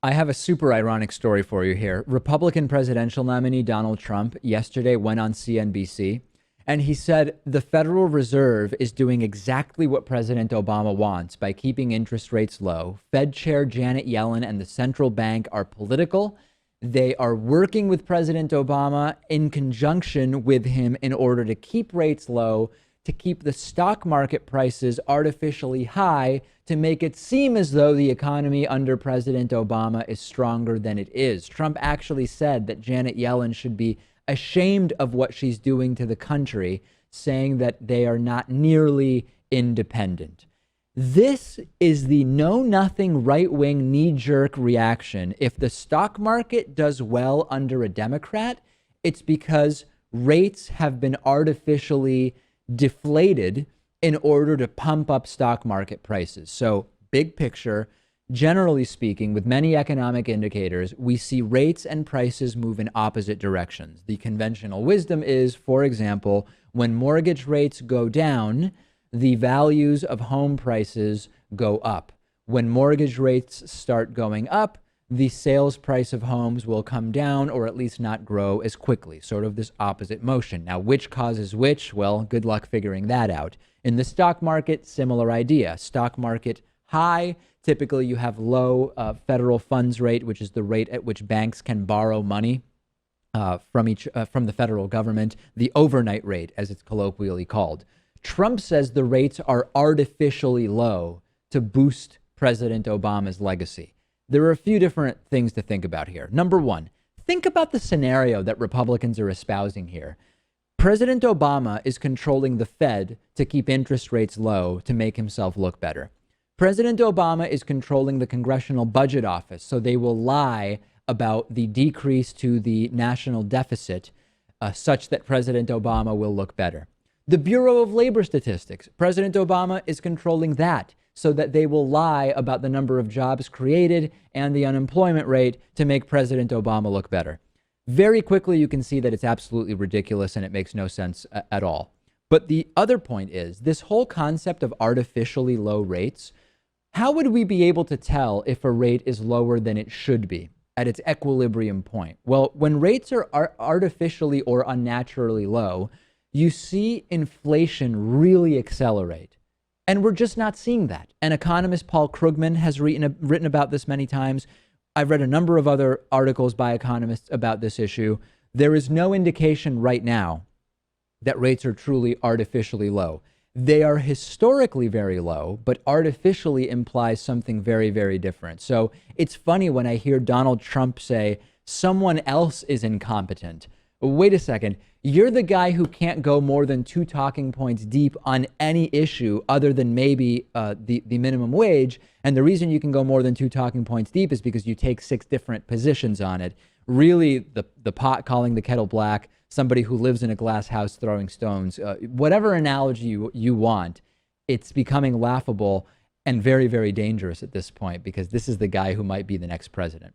I have a super ironic story for you here. Republican presidential nominee Donald Trump yesterday went on CNBC and he said the Federal Reserve is doing exactly what President Obama wants by keeping interest rates low. Fed Chair Janet Yellen and the central bank are political. They are working with President Obama in conjunction with him in order to keep rates low, to keep the stock market prices artificially high, to make it seem as though the economy under President Obama is stronger than it is. Trump actually said that Janet Yellen should be ashamed of what she's doing to the country, saying that they are not nearly independent. This is the know-nothing right-wing knee-jerk reaction. If the stock market does well under a Democrat, it's because rates have been artificially deflated in order to pump up stock market prices. So big picture, generally speaking, with many economic indicators, we see rates and prices move in opposite directions. The conventional wisdom is, for example, when mortgage rates go down, the values of home prices go up. When mortgage rates start going up, the sales price of homes will come down or at least not grow as quickly, sort of this opposite motion. Now, which causes which? Well, good luck figuring that out. In the stock market, similar idea. Stock market high, typically you have low federal funds rate, which is the rate at which banks can borrow money from the federal government, the overnight rate, as it's colloquially called. Trump says the rates are artificially low to boost President Obama's legacy. There are a few different things to think about here. Number one, think about the scenario that Republicans are espousing here. President Obama is controlling the Fed to keep interest rates low to make himself look better. President Obama is controlling the Congressional Budget Office, so they will lie about the decrease to the national deficit such that President Obama will look better. The Bureau of Labor Statistics, President Obama is controlling that so that they will lie about the number of jobs created and the unemployment rate to make President Obama look better. Very quickly, you can see that it's absolutely ridiculous and it makes no sense at all. But the other point is this whole concept of artificially low rates. How would we be able to tell if a rate is lower than it should be at its equilibrium point? Well, when rates are artificially or unnaturally low, you see inflation really accelerate. And we're just not seeing that. And economist Paul Krugman has written about this many times. I've read a number of other articles by economists about this issue. There is no indication right now that rates are truly artificially low. They are historically very low, but artificially implies something very, very different. So it's funny when I hear Donald Trump say someone else is incompetent. Wait a second. You're the guy who can't go more than 2 talking points deep on any issue other than maybe the minimum wage. And the reason you can go more than 2 talking points deep is because you take 6 different positions on it. Really, the pot calling the kettle black, somebody who lives in a glass house throwing stones, whatever analogy you want, it's becoming laughable and very, very dangerous at this point because this is the guy who might be the next president.